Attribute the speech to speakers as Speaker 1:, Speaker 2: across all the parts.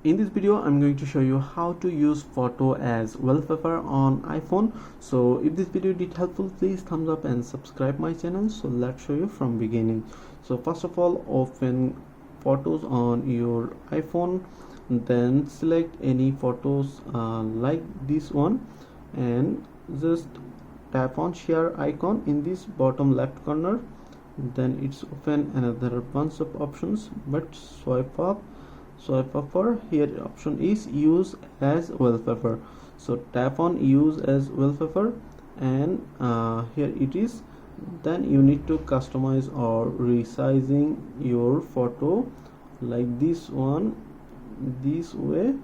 Speaker 1: In this video I'm going to show you how to use photo as wallpaper on iPhone. So if this video did helpful, please thumbs up and subscribe my channel. So let's show you from beginning. So first of all, open photos on your iPhone, then select any photos like this one and just tap on share icon in this bottom left corner. Then it's open another bunch of options, but swipe up for here option is use as wallpaper. So tap on use as wallpaper and here it is. Then you need to customize or resizing your photo like this one, this way,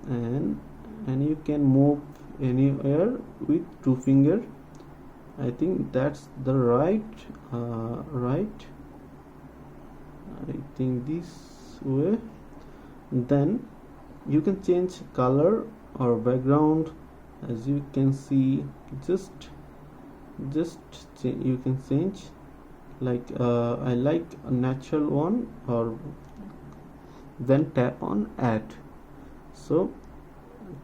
Speaker 1: and you can move anywhere with two finger. I think that's the right I think this way. Then you can change color or background. As you can see, you can change like I like a natural one, or then tap on add. So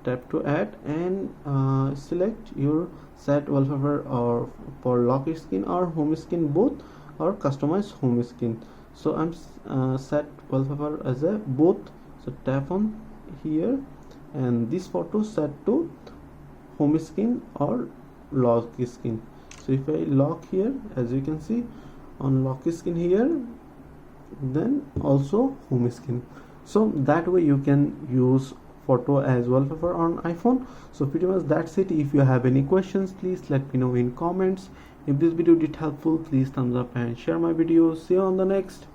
Speaker 1: tap to add and select your set wallpaper or for lock screen or home screen both, or customize home screen. So I'm set wallpaper as a both. So tap on here and this photo set to home screen or lock screen. So if I lock here, as you can see on lock screen here, then also home screen. So that way you can use photo as wallpaper on iPhone. So pretty much that's it. If you have any questions, please let me know in comments. If this video did helpful, please thumbs up and share my video. See you on the next